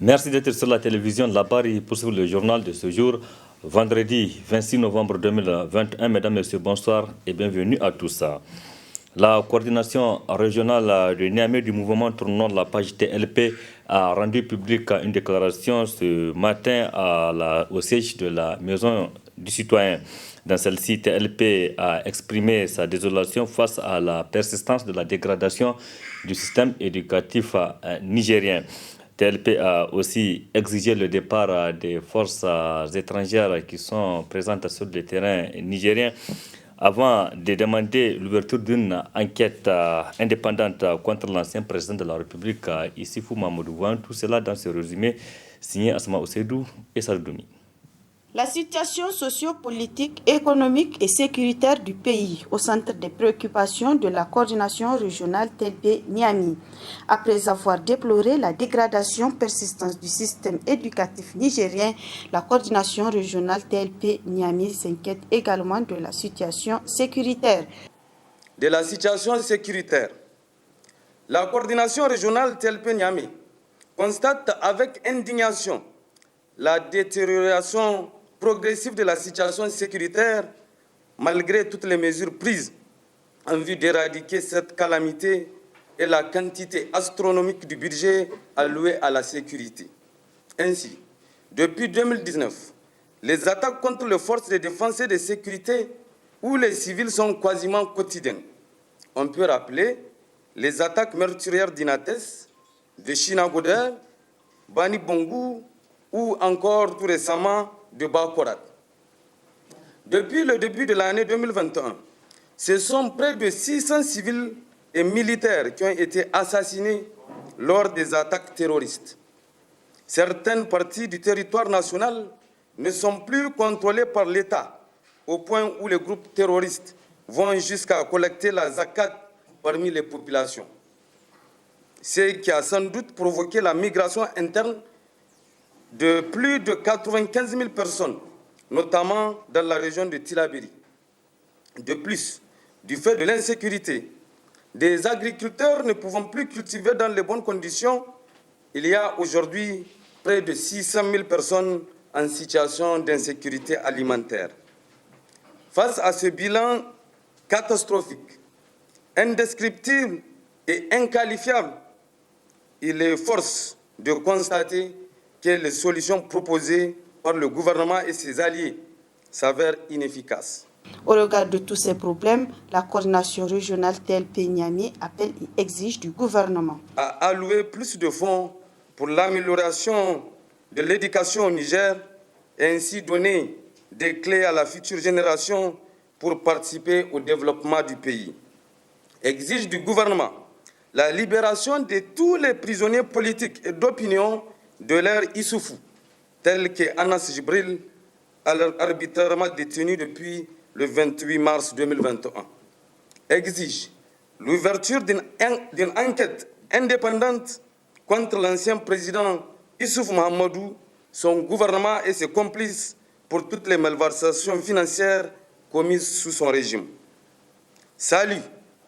Merci d'être sur la télévision Labari pour suivre le journal de ce jour, vendredi 26 novembre 2021. Mesdames, Messieurs, bonsoir et bienvenue à tous. La coordination régionale de Niamey du mouvement tournant la page TLP a rendu publique une déclaration ce matin au siège de la Maison du Citoyen. Dans celle-ci, TLP a exprimé sa désolation face à la persistance de la dégradation du système éducatif nigérien. TLP a aussi exigé le départ des forces étrangères qui sont présentes sur le terrain nigérien avant de demander l'ouverture d'une enquête indépendante contre l'ancien président de la République, Issoufou Mahamadou. Tout cela dans ce résumé signé Asma Oseidou et Sardoumi. La situation socio-politique, économique et sécuritaire du pays au centre des préoccupations de la coordination régionale TLP Niamey. Après avoir déploré la dégradation persistante du système éducatif nigérien, la coordination régionale TLP Niamey s'inquiète également de la situation sécuritaire. La coordination régionale TLP Niamey constate avec indignation la détérioration progressive de la situation sécuritaire malgré toutes les mesures prises en vue d'éradiquer cette calamité et la quantité astronomique du budget alloué à la sécurité. Ainsi, depuis 2019, les attaques contre les forces de défense et de sécurité où les civils sont quasiment quotidiennes. On peut rappeler les attaques meurtrières d'Inates, de Chinagoder, Bani Bongou ou encore tout récemment de Bakorat. Depuis le début de l'année 2021, ce sont près de 600 civils et militaires qui ont été assassinés lors des attaques terroristes. Certaines parties du territoire national ne sont plus contrôlées par l'État, au point où les groupes terroristes vont jusqu'à collecter la zakat parmi les populations. Ce qui a sans doute provoqué la migration interne de plus de 95 000 personnes, notamment dans la région de Tillabéri. De plus, du fait de l'insécurité, des agriculteurs ne pouvant plus cultiver dans les bonnes conditions, il y a aujourd'hui près de 600 000 personnes en situation d'insécurité alimentaire. Face à ce bilan catastrophique, indescriptible et inqualifiable, il est force de constater que les solutions proposées par le gouvernement et ses alliés s'avèrent inefficaces. Au regard de tous ces problèmes, la coordination régionale TLP Niamey appelle et exige du gouvernement à allouer plus de fonds pour l'amélioration de l'éducation au Niger et ainsi donner des clés à la future génération pour participer au développement du pays. Exige du gouvernement la libération de tous les prisonniers politiques et d'opinion de l'ère Issoufou, tel que Anas Jibril, arbitrairement détenu depuis le 28 mars 2021. Exige l'ouverture d'une enquête indépendante contre l'ancien président Issoufou Mahamadou, son gouvernement et ses complices pour toutes les malversations financières commises sous son régime. Salue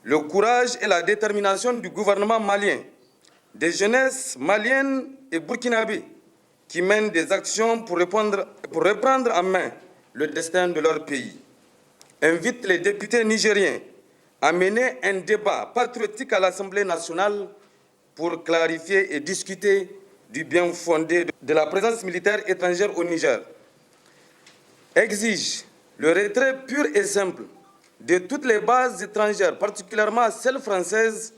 le courage et la détermination du gouvernement malien, des jeunesses maliennes et burkinabés qui mènent des actions pour reprendre en main le destin de leur pays. Invite les députés nigériens à mener un débat patriotique à l'Assemblée nationale pour clarifier et discuter du bien fondé de la présence militaire étrangère au Niger. Exige le retrait pur et simple de toutes les bases étrangères, particulièrement celles françaises,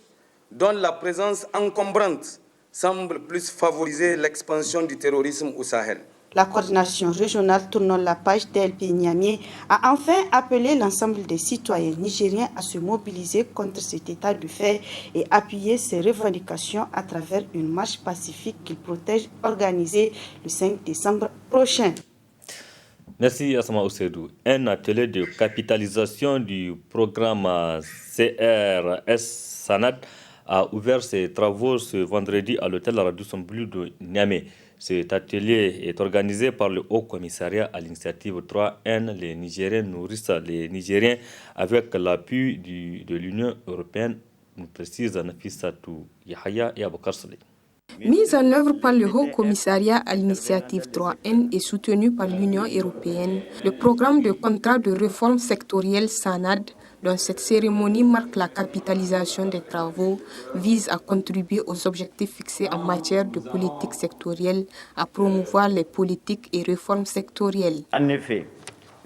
dont la présence encombrante semble plus favoriser l'expansion du terrorisme au Sahel. La coordination régionale tournant la page TLP Niamey a enfin appelé l'ensemble des citoyens nigériens à se mobiliser contre cet état de fait et appuyer ses revendications à travers une marche pacifique qu'il protège organisée le 5 décembre prochain. Merci Asma Oseidou. Un atelier de capitalisation du programme CRS Sanad a ouvert ses travaux ce vendredi à l'hôtel Radisson Blu de Niamey. Cet atelier est organisé par le Haut Commissariat à l'initiative 3N. Les Nigériens nourrissent les Nigériens avec l'appui de l'Union européenne, nous précise Nafissatou Yahya et Aboukar Saleh. Mise en œuvre par le Haut Commissariat à l'initiative 3N et soutenu par l'Union européenne, le programme de contrat de réforme sectorielle SANAD, dont cette cérémonie marque la capitalisation des travaux, vise à contribuer aux objectifs fixés en matière de politique sectorielle, à promouvoir les politiques et réformes sectorielles. En effet,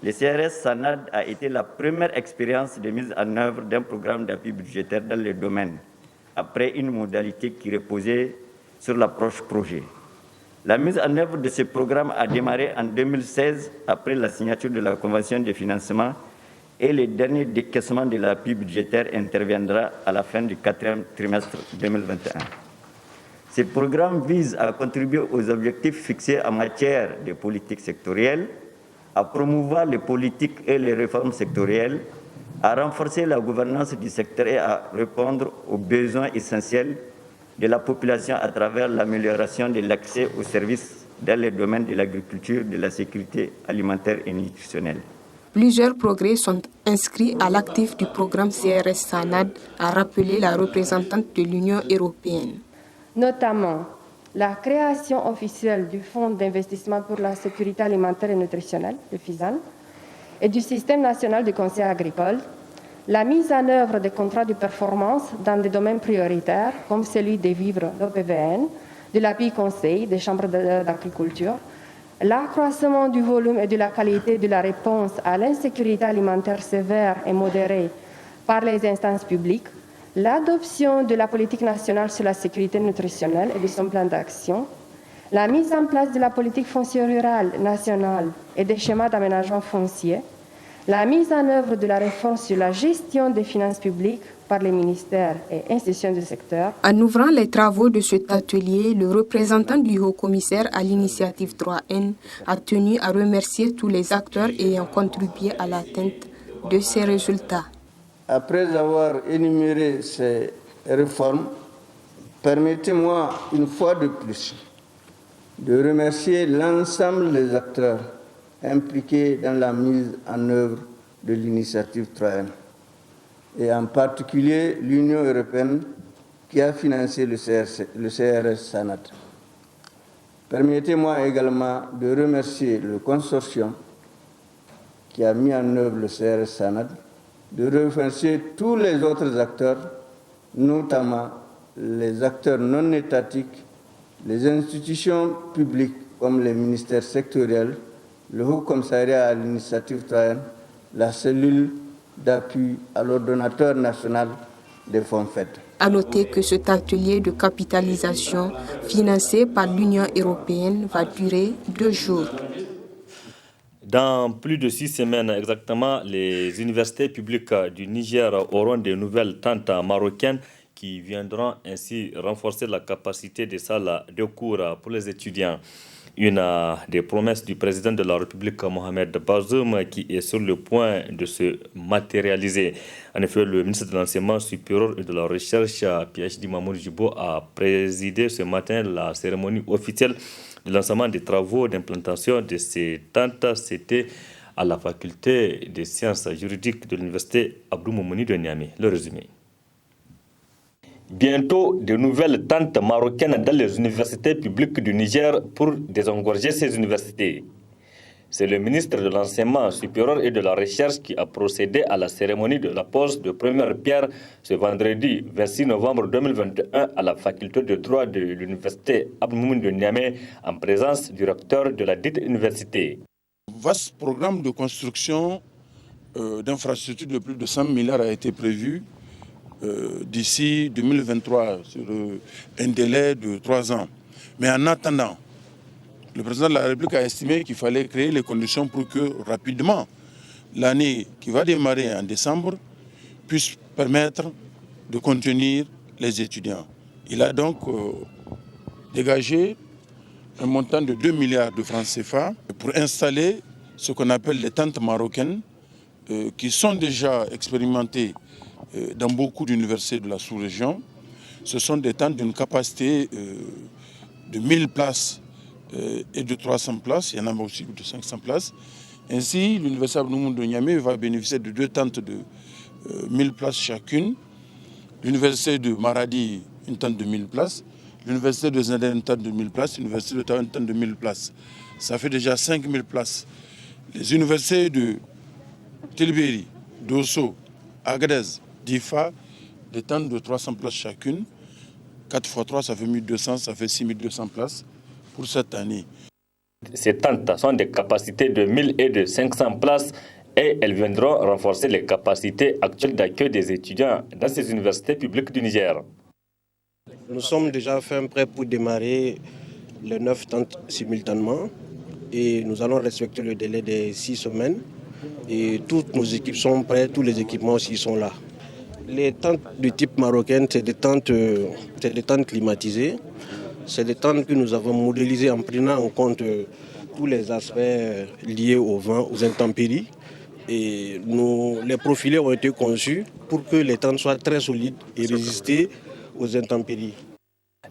le CRS SANAD a été la première expérience de mise en œuvre d'un programme d'appui budgétaire dans le domaine, après une modalité qui reposait sur l'approche projet. La mise en œuvre de ce programme a démarré en 2016 après la signature de la convention de financement et le dernier décaissement de l'appui budgétaire interviendra à la fin du 4e trimestre 2021. Ce programme vise à contribuer aux objectifs fixés en matière de politique sectorielle, à promouvoir les politiques et les réformes sectorielles, à renforcer la gouvernance du secteur et à répondre aux besoins essentiels de la population à travers l'amélioration de l'accès aux services dans les domaines de l'agriculture, de la sécurité alimentaire et nutritionnelle. Plusieurs progrès sont inscrits à l'actif du programme CRS SANAD, a rappelé la représentante de l'Union européenne. Notamment la création officielle du Fonds d'investissement pour la sécurité alimentaire et nutritionnelle, le FISAN, et du système national de conseil agricole, la mise en œuvre des contrats de performance dans des domaines prioritaires comme celui des vivres d'OPVN, de l'appui conseil des chambres d'agriculture, l'accroissement du volume et de la qualité de la réponse à l'insécurité alimentaire sévère et modérée par les instances publiques, l'adoption de la politique nationale sur la sécurité nutritionnelle et de son plan d'action, la mise en place de la politique foncière rurale nationale et des schémas d'aménagement foncier, la mise en œuvre de la réforme sur la gestion des finances publiques par les ministères et institutions du secteur. En ouvrant les travaux de cet atelier, le représentant du Haut-Commissaire à l'initiative 3N a tenu à remercier tous les acteurs ayant contribué à l'atteinte de ces résultats. Après avoir énuméré ces réformes, permettez-moi une fois de plus de remercier l'ensemble des acteurs impliqués dans la mise en œuvre de l'initiative 3N, et en particulier l'Union européenne qui a financé le CRS SANAD. Permettez-moi également de remercier le consortium qui a mis en œuvre le CRS SANAD, de remercier tous les autres acteurs, notamment les acteurs non étatiques, les institutions publiques comme les ministères sectoriels, le Haut Commissariat à l'initiative 3N, la cellule d'appui à l'ordonnateur national des fonds FED. À noter que cet atelier de capitalisation financé par l'Union européenne va durer 2 jours. Dans plus de 6 semaines exactement, les universités publiques du Niger auront de nouvelles tentes marocaines qui viendront ainsi renforcer la capacité des salles de cours pour les étudiants. Une des promesses du président de la République, Mohamed Bazoum, qui est sur le point de se matérialiser. En effet, le ministre de l'Enseignement supérieur et de la Recherche, PhD Mamour Djibo, a présidé ce matin la cérémonie officielle de lancement des travaux d'implantation de ces tentes. C'était à la faculté des sciences juridiques de l'université Abdou Moumouni de Niamey. Le résumé. Bientôt, de nouvelles tentes marocaines dans les universités publiques du Niger pour désengorger ces universités. C'est le ministre de l'Enseignement supérieur et de la Recherche qui a procédé à la cérémonie de la pose de première pierre ce vendredi 26 novembre 2021 à la faculté de droit de l'université Abdou Moumouni de Niamey en présence du recteur de la dite université. Vaste programme de construction d'infrastructures de plus de 100 milliards a été prévu d'ici 2023 sur un délai de 3 ans. Mais en attendant, le président de la République a estimé qu'il fallait créer les conditions pour que rapidement l'année qui va démarrer en décembre puisse permettre de contenir les étudiants. Il a donc dégagé un montant de 2 milliards de francs CFA pour installer ce qu'on appelle les tentes marocaines qui sont déjà expérimentées dans beaucoup d'universités de la sous-région. Ce sont des tentes d'une capacité de 1000 places et de 300 places. Il y en a aussi de 500 places. Ainsi, l'université Abdou Moumouni de Niamey va bénéficier de 2 tentes de 1000 places chacune. L'université de Maradi, une tente de 1000 places. L'université de Zender, 2000 places. L'université de Tawentan, 2000 places. Ça fait déjà 5000 places. Les universités de Tilberi, Dosso, Agadez, Difa, des tentes de 300 places chacune. 4 x 3, ça fait 1200, ça fait 6200 places pour cette année. Ces tentes sont des capacités de 1000 et de 500 places et elles viendront renforcer les capacités actuelles d'accueil des étudiants dans ces universités publiques du Niger. Nous sommes déjà fait prêt pour démarrer les 9 tentes simultanément et nous allons respecter le délai des 6 semaines. Et toutes nos équipes sont prêtes, tous les équipements aussi sont là. Les tentes du type marocain, c'est des tentes climatisées. C'est des tentes que nous avons modélisées en prenant en compte tous les aspects liés au vent, aux intempéries. Et les profilés ont été conçus pour que les tentes soient très solides et résister aux intempéries.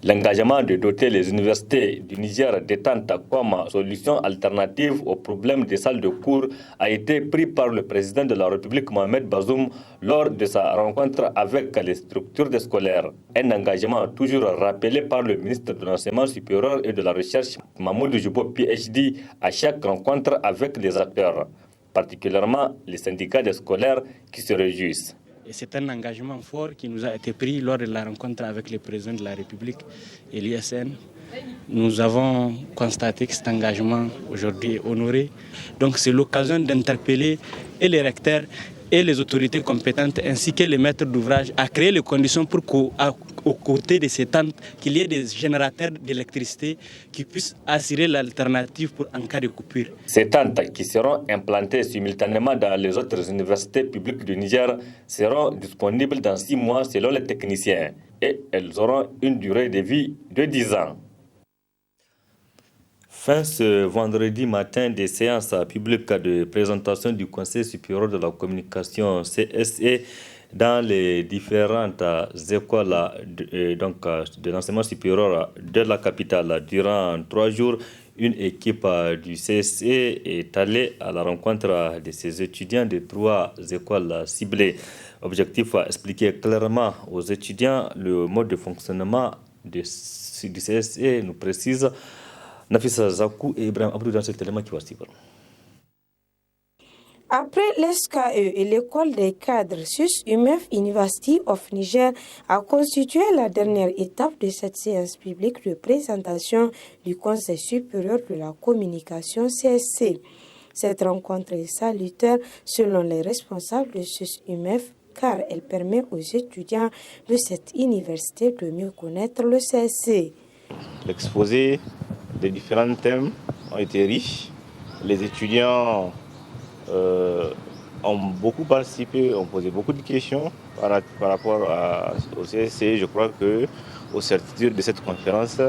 L'engagement de doter les universités du Niger des tentes comme solution alternative au problème des salles de cours a été pris par le président de la République Mohamed Bazoum lors de sa rencontre avec les structures des scolaires. Un engagement toujours rappelé par le ministre de l'Enseignement supérieur et de la Recherche Mahmoud Joubo PhD à chaque rencontre avec les acteurs, particulièrement les syndicats des scolaires qui se réjouissent. Et c'est un engagement fort qui nous a été pris lors de la rencontre avec le président de la République et l'ISN. Nous avons constaté que cet engagement aujourd'hui est honoré. Donc c'est l'occasion d'interpeller et les recteurs et les autorités compétentes ainsi que les maîtres d'ouvrage à créer les conditions pour qu'aux côtés de ces tentes, qu'il y ait des générateurs d'électricité qui puissent assurer l'alternative en cas de coupure. Ces tentes qui seront implantées simultanément dans les autres universités publiques du Niger seront disponibles dans 6 mois selon les techniciens et elles auront une durée de vie de 10 ans. Fin ce vendredi matin des séances publiques de présentation du Conseil supérieur de la communication CSE dans les différentes écoles de l'enseignement supérieur de la capitale. Durant 3 jours, une équipe du CSE est allée à la rencontre de ces étudiants de 3 écoles ciblées. Objectif à expliquer clairement aux étudiants le mode de fonctionnement du CSE, nous précise Nafisa Zakou et Ibrahim Abdou dans cet élément qui va suivre. Après l'SKE et l'école des cadres SUS-UMEF University of Niger a constitué la dernière étape de cette séance publique de présentation du Conseil supérieur de la communication CSC. Cette rencontre est salutaire selon les responsables de SUS-UMEF car elle permet aux étudiants de cette université de mieux connaître le CSC. L'exposé des différents thèmes ont été riches. Les étudiants ont beaucoup participé, ont posé beaucoup de questions par rapport au CSC. Je crois qu'au sortir de cette conférence,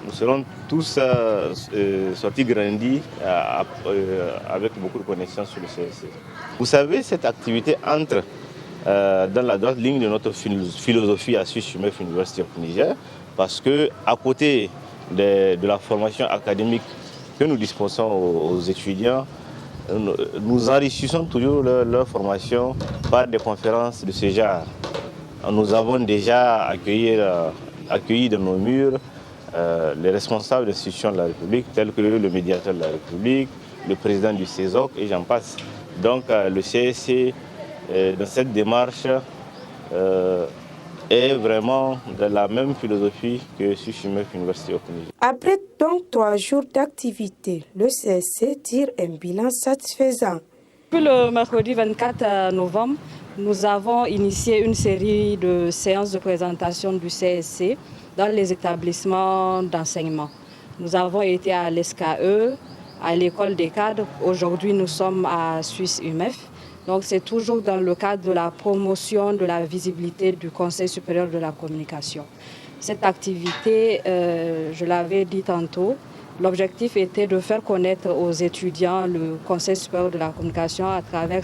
nous serons tous sortis grandis avec beaucoup de connaissances sur le CSC. Vous savez, cette activité entre dans la droite ligne de notre philosophie à SUS-UMEF University of Niger, parce qu'à côté de la formation académique que nous dispensons aux étudiants, nous enrichissons toujours leur formation par des conférences de ce genre. Nous avons déjà accueilli dans nos murs les responsables d'institutions de la République, tels que le médiateur de la République, le président du CESOC et j'en passe. Donc le CSC, dans cette démarche, est vraiment de la même philosophie que SUS-UMEF University of Niger. Après donc 3 jours d'activité, le CSC tire un bilan satisfaisant. Depuis le mercredi 24 novembre, nous avons initié une série de séances de présentation du CSC dans les établissements d'enseignement. Nous avons été à l'SKE, à l'école des cadres. Aujourd'hui, nous sommes à SUS-UMEF. Donc c'est toujours dans le cadre de la promotion de la visibilité du Conseil supérieur de la communication. Cette activité, je l'avais dit tantôt, l'objectif était de faire connaître aux étudiants le Conseil supérieur de la communication à travers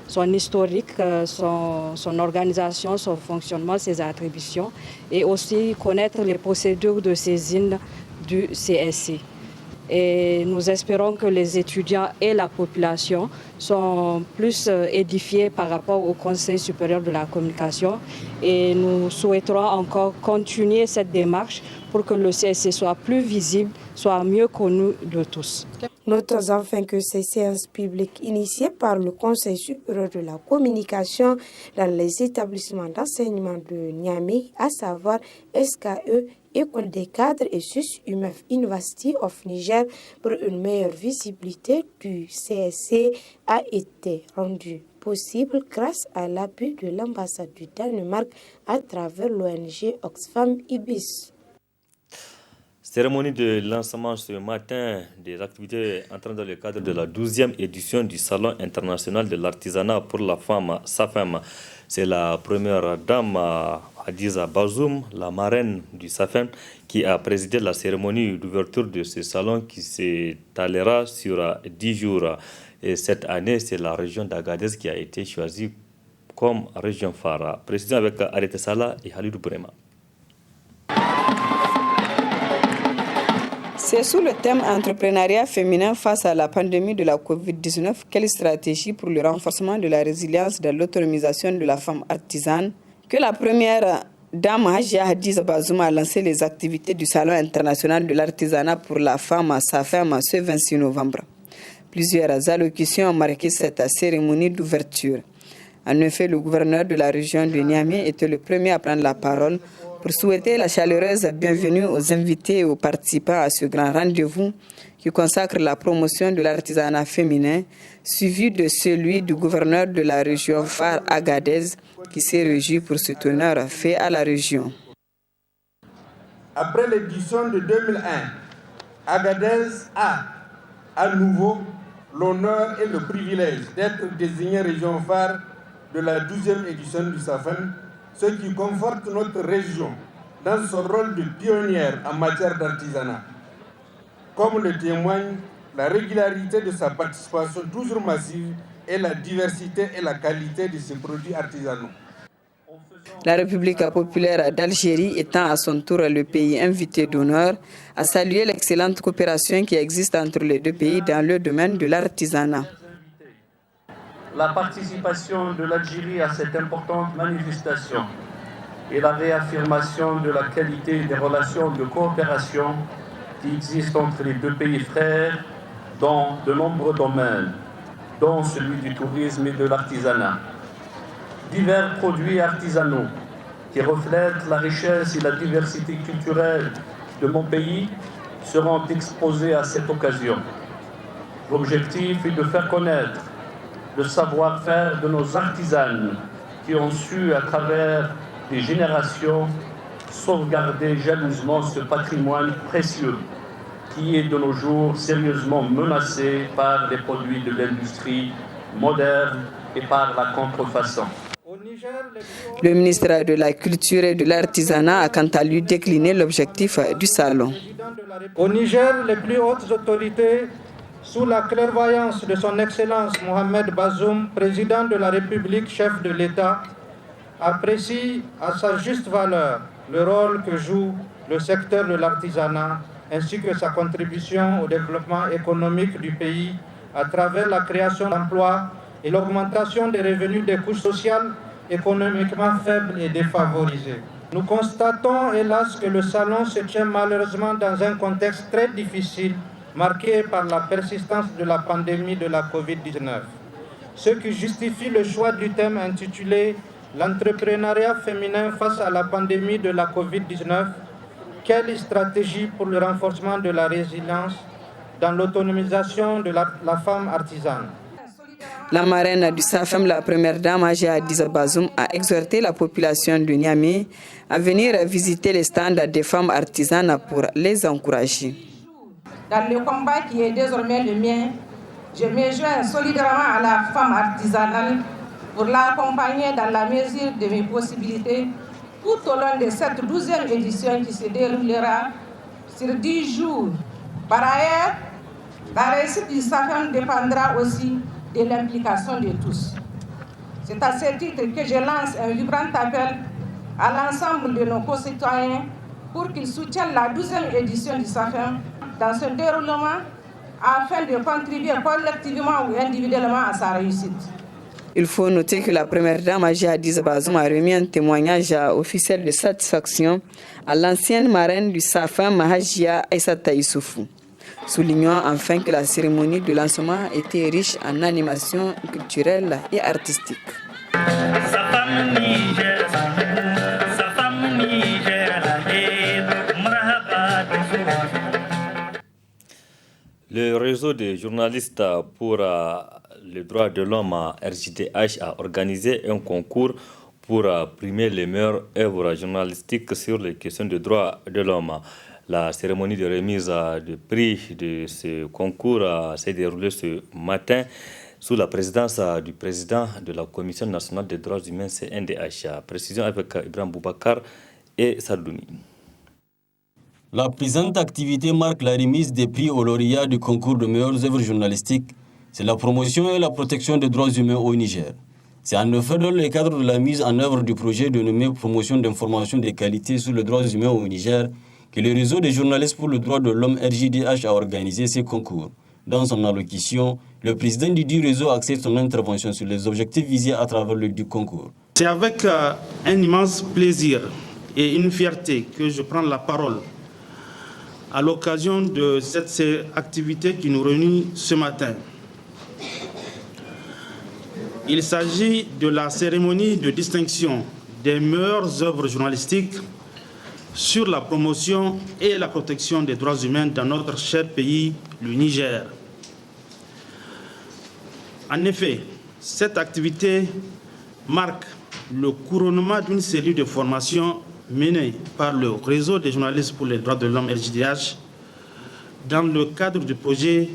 son historique, son organisation, son fonctionnement, ses attributions et aussi connaître les procédures de saisine du CSC. Et nous espérons que les étudiants et la population sont plus édifiés par rapport au Conseil supérieur de la communication. Et nous souhaiterons encore continuer cette démarche pour que le CSC soit plus visible, soit mieux connu de tous. Notons enfin que ces séances publiques initiées par le Conseil supérieur de la communication dans les établissements d'enseignement de Niamey, à savoir SKE, École des cadres et SUS-UMEF University of Niger, pour une meilleure visibilité du CSC, a été rendue possible grâce à l'appui de l'ambassade du Danemark à travers l'ONG Oxfam Ibis. Cérémonie de lancement ce matin des activités entrant dans le cadre de la 12e édition du Salon international de l'artisanat pour la femme, SAFEM. C'est la première dame, Hadiza Bazoum, la marraine du SAFEM, qui a présidé la cérémonie d'ouverture de ce salon qui s'étalera sur 10 jours. Et cette année, c'est la région d'Agadez qui a été choisie comme région phare. Précision avec Arete Sala et Halidou Brema. C'est sous le thème entrepreneuriat féminin face à la pandémie de la COVID-19, quelle stratégie pour le renforcement de la résilience de l'autonomisation de la femme artisane, que la première dame Hajia Hadiza Bazoum a lancé les activités du Salon international de l'artisanat pour la femme SAFEM ce 26 novembre. Plusieurs allocutions ont marqué cette cérémonie d'ouverture. En effet, le gouverneur de la région de Niamey était le premier à prendre la parole pour souhaiter la chaleureuse bienvenue aux invités et aux participants à ce grand rendez-vous qui consacre la promotion de l'artisanat féminin, suivi de celui du gouverneur de la région phare Agadez, qui s'est réjoui pour cet honneur fait à la région. Après l'édition de 2001, Agadez a à nouveau l'honneur et le privilège d'être désignée région phare de la 12e édition du SAFEM, ce qui conforte notre région dans son rôle de pionnière en matière d'artisanat. Comme le témoigne la régularité de sa participation toujours massive et la diversité et la qualité de ses produits artisanaux. La République populaire d'Algérie étant à son tour le pays invité d'honneur, a salué l'excellente coopération qui existe entre les deux pays dans le domaine de l'artisanat. La participation de l'Algérie à cette importante manifestation et la réaffirmation de la qualité des relations de coopération qui existent entre les deux pays frères dans de nombreux domaines, dont celui du tourisme et de l'artisanat. Divers produits artisanaux qui reflètent la richesse et la diversité culturelle de mon pays seront exposés à cette occasion. L'objectif est de faire connaître le savoir-faire de nos artisanes qui ont su, à travers des générations, sauvegarder jalousement ce patrimoine précieux qui est de nos jours sérieusement menacé par les produits de l'industrie moderne et par la contrefaçon. Le ministre de la Culture et de l'Artisanat a quant à lui décliné l'objectif du salon. Au Niger, les plus hautes autorités, sous la clairvoyance de son Excellence Mohamed Bazoum, président de la République, chef de l'État, apprécient à sa juste valeur le rôle que joue le secteur de l'artisanat ainsi que sa contribution au développement économique du pays à travers la création d'emplois et l'augmentation des revenus des couches sociales économiquement faibles et défavorisées. Nous constatons hélas que le salon se tient malheureusement dans un contexte très difficile marqué par la persistance de la pandémie de la COVID-19. Ce qui justifie le choix du thème intitulé « L'entrepreneuriat féminin face à la pandémie de la COVID-19 ». Quelle stratégie pour le renforcement de la résilience dans l'autonomisation de la femme artisane? La marraine du SAFEM, la première dame Hajia Hadiza Bazoum, a exhorté la population de Niamey à venir visiter les stands des femmes artisanes pour les encourager. Dans le combat qui est désormais le mien, je me joins solidairement à la femme artisanale pour l'accompagner dans la mesure de mes possibilités tout au long de cette 12e édition qui se déroulera sur 10 jours. Par ailleurs, la réussite du SAFEM dépendra aussi de l'implication de tous. C'est à ce titre que je lance un vibrant appel à l'ensemble de nos concitoyens pour qu'ils soutiennent la 12e édition du SAFEM dans son déroulement afin de contribuer collectivement ou individuellement à sa réussite. Il faut noter que la première dame, Haji Hadiza Bazoum, a remis un témoignage officiel de satisfaction à l'ancienne marraine du SAFAM, Hajia Aïssata Issoufou, soulignant enfin que la cérémonie de lancement était riche en animation culturelle et artistique. Le réseau des journalistes pour les droits de l'homme RJDH a organisé un concours pour primer les meilleures œuvres journalistiques sur les questions de droits de l'homme. La cérémonie de remise de prix de ce concours s'est déroulée ce matin sous la présidence du président de la Commission nationale des droits humains CNDH. Précision avec Ibrahim Boubacar et Sardouni. La présente activité marque la remise des prix aux lauréats du concours de meilleures œuvres journalistiques. C'est la promotion et la protection des droits humains au Niger. C'est en effet dans le cadre de la mise en œuvre du projet dénommé Promotion d'informations de qualité sur les droits humains au Niger que le réseau des journalistes pour le droit de l'homme RJDH a organisé ces concours. Dans son allocution, le président du dit réseau accède son intervention sur les objectifs visés à travers le du concours. C'est avec un immense plaisir et une fierté que je prends la parole à l'occasion de cette activité qui nous réunit ce matin. Il s'agit de la cérémonie de distinction des meilleures œuvres journalistiques sur la promotion et la protection des droits humains dans notre cher pays, le Niger. En effet, cette activité marque le couronnement d'une série de formations menées par le réseau des journalistes pour les droits de l'homme RJDH dans le cadre du projet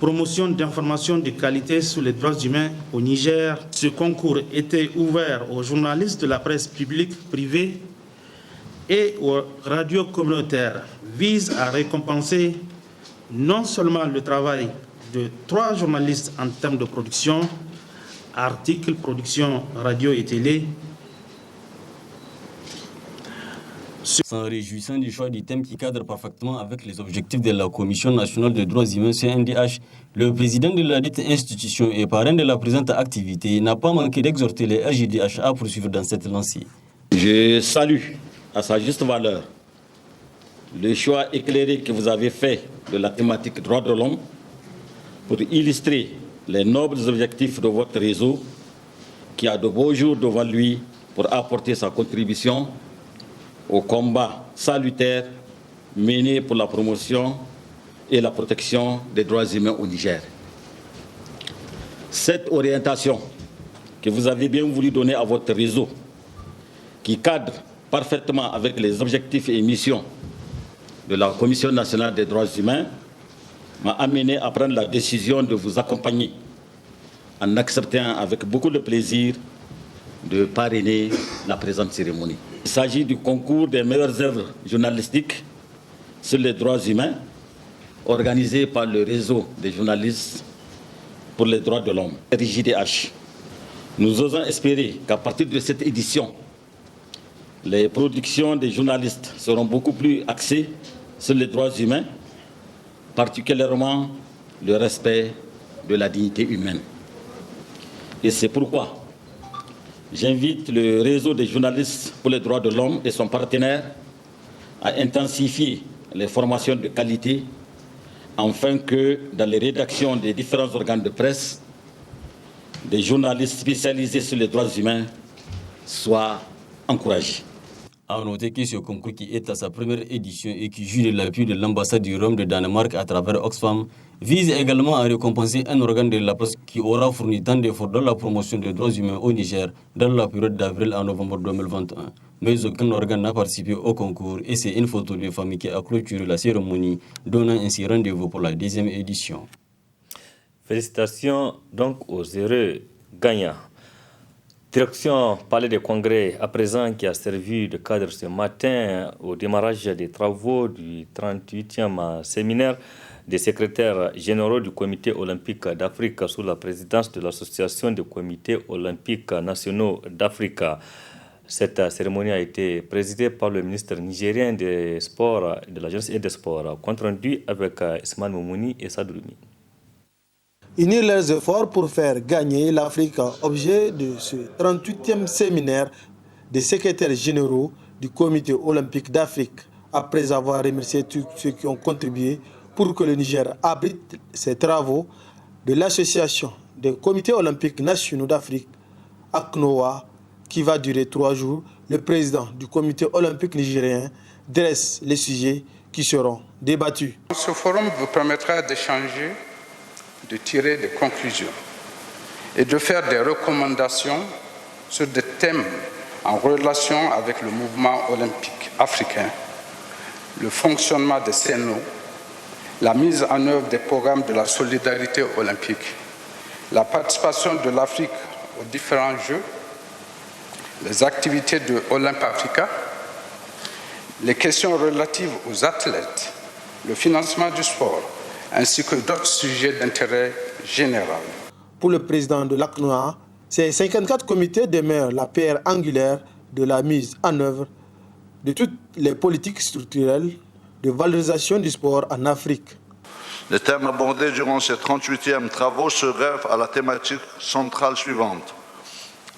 Promotion d'informations de qualité sur les droits humains au Niger. Ce concours était ouvert aux journalistes de la presse publique, privée et aux radios communautaires, vise à récompenser non seulement le travail de 3 journalistes en termes de production, articles, production, radio et télé. S'en réjouissant du choix du thème qui cadre parfaitement avec les objectifs de la Commission nationale des droits humains CNDH, le président de la dite institution et parrain de la présente activité n'a pas manqué d'exhorter les RJDH à poursuivre dans cette lancée. Je salue à sa juste valeur le choix éclairé que vous avez fait de la thématique droits de l'homme pour illustrer les nobles objectifs de votre réseau qui a de beaux jours devant lui pour apporter sa contribution au combat salutaire mené pour la promotion et la protection des droits humains au Niger. Cette orientation que vous avez bien voulu donner à votre réseau, qui cadre parfaitement avec les objectifs et missions de la Commission nationale des droits humains, m'a amené à prendre la décision de vous accompagner en acceptant avec beaucoup de plaisir de parrainer la présente cérémonie. Il s'agit du concours des meilleures œuvres journalistiques sur les droits humains organisé par le réseau des journalistes pour les droits de l'homme, RJDH. Nous osons espérer qu'à partir de cette édition, les productions des journalistes seront beaucoup plus axées sur les droits humains, particulièrement le respect de la dignité humaine. Et c'est pourquoi j'invite le réseau des journalistes pour les droits de l'homme et son partenaire à intensifier les formations de qualité afin que dans les rédactions des différents organes de presse, des journalistes spécialisés sur les droits humains soient encouragés. À noter que ce concours qui est à sa première édition et qui joue de l'appui de l'ambassade du Rhum de Danemark à travers Oxfam vise également à récompenser un organe de la presse qui aura fourni tant d'efforts dans la promotion des droits humains au Niger dans la période d'avril à novembre 2021. Mais aucun organe n'a participé au concours et c'est une photo de famille qui a clôturé la cérémonie, donnant ainsi rendez-vous pour la 2e édition. Félicitations donc aux heureux gagnants. Direction Palais des Congrès, à présent, qui a servi de cadre ce matin au démarrage des travaux du 38e séminaire des secrétaires généraux du Comité olympique d'Afrique sous la présidence de l'Association des comités olympiques nationaux d'Afrique. Cette cérémonie a été présidée par le ministre nigérien des Sports, de la Jeunesse et des Sports, compte rendu avec Ismaël Moumouni et Sadouloumi. Unir leurs efforts pour faire gagner l'Afrique, objet de ce 38e séminaire des secrétaires généraux du Comité olympique d'Afrique, après avoir remercié tous ceux qui ont contribué pour que le Niger abrite ces travaux de l'Association des comités olympiques nationaux d'Afrique, ACNOA, qui va durer 3 jours. Le président du comité olympique nigérien dresse les sujets qui seront débattus. Ce forum vous permettra d'échanger, de tirer des conclusions et de faire des recommandations sur des thèmes en relation avec le mouvement olympique africain, le fonctionnement des CNO, la mise en œuvre des programmes de la solidarité olympique, la participation de l'Afrique aux différents Jeux, les activités de Olympe Africa, les questions relatives aux athlètes, le financement du sport, ainsi que d'autres sujets d'intérêt général. Pour le président de l'ACNOA, ces 54 comités demeurent la pierre angulaire de la mise en œuvre de toutes les politiques structurelles de valorisation du sport en Afrique. Les thèmes abordés durant ces 38e travaux se greffent à la thématique centrale suivante.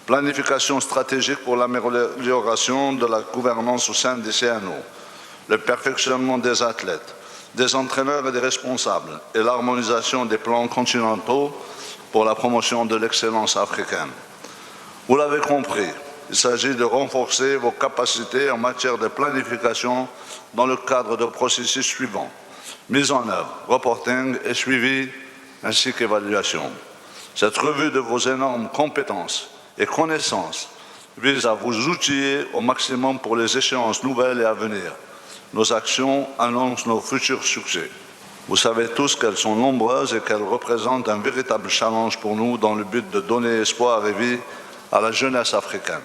Planification stratégique pour l'amélioration de la gouvernance au sein des CNO, le perfectionnement des athlètes, des entraîneurs et des responsables et l'harmonisation des plans continentaux pour la promotion de l'excellence africaine. Vous l'avez compris, il s'agit de renforcer vos capacités en matière de planification dans le cadre de processus suivants: mise en œuvre, reporting et suivi, ainsi qu'évaluation. Cette revue de vos énormes compétences et connaissances vise à vous outiller au maximum pour les échéances nouvelles et à venir. Nos actions annoncent nos futurs succès. Vous savez tous qu'elles sont nombreuses et qu'elles représentent un véritable challenge pour nous dans le but de donner espoir et vie à la jeunesse africaine.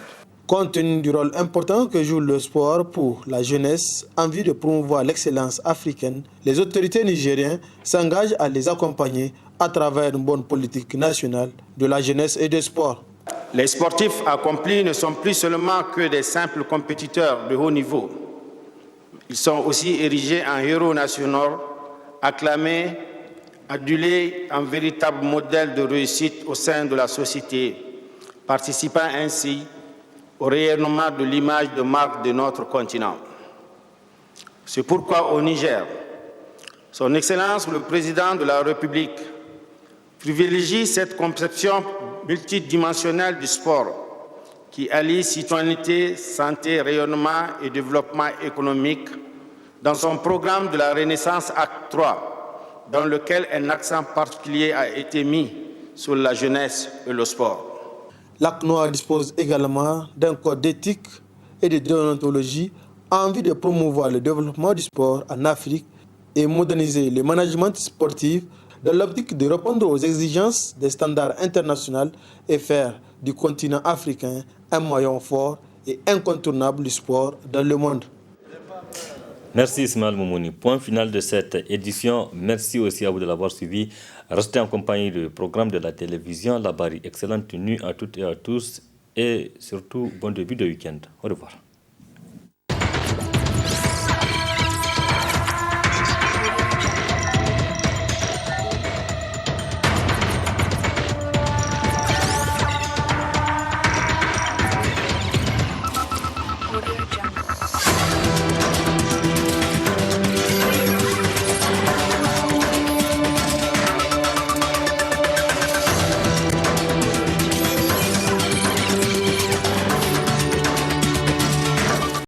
Compte tenu du rôle important que joue le sport pour la jeunesse en vue de promouvoir l'excellence africaine, les autorités nigériennes s'engagent à les accompagner à travers une bonne politique nationale de la jeunesse et des sports. Les sportifs accomplis ne sont plus seulement que des simples compétiteurs de haut niveau. Ils sont aussi érigés en héros nationaux, acclamés, adulés en véritable modèle de réussite au sein de la société, participant ainsi au rayonnement de l'image de marque de notre continent. C'est pourquoi au Niger, Son Excellence le Président de la République privilégie cette conception multidimensionnelle du sport qui allie citoyenneté, santé, rayonnement et développement économique dans son programme de la Renaissance Acte 3, dans lequel un accent particulier a été mis sur la jeunesse et le sport. L'ACNOA dispose également d'un code d'éthique et de déontologie en vue de promouvoir le développement du sport en Afrique et moderniser le management sportif dans l'optique de répondre aux exigences des standards internationaux et faire du continent africain un maillon fort et incontournable du sport dans le monde. Merci Ismaël Moumouni. Point final de cette édition. Merci aussi à vous de l'avoir suivi. Restez en compagnie du programme de la télévision La Barry. Excellente tenue à toutes et à tous et surtout bon début de week-end. Au revoir.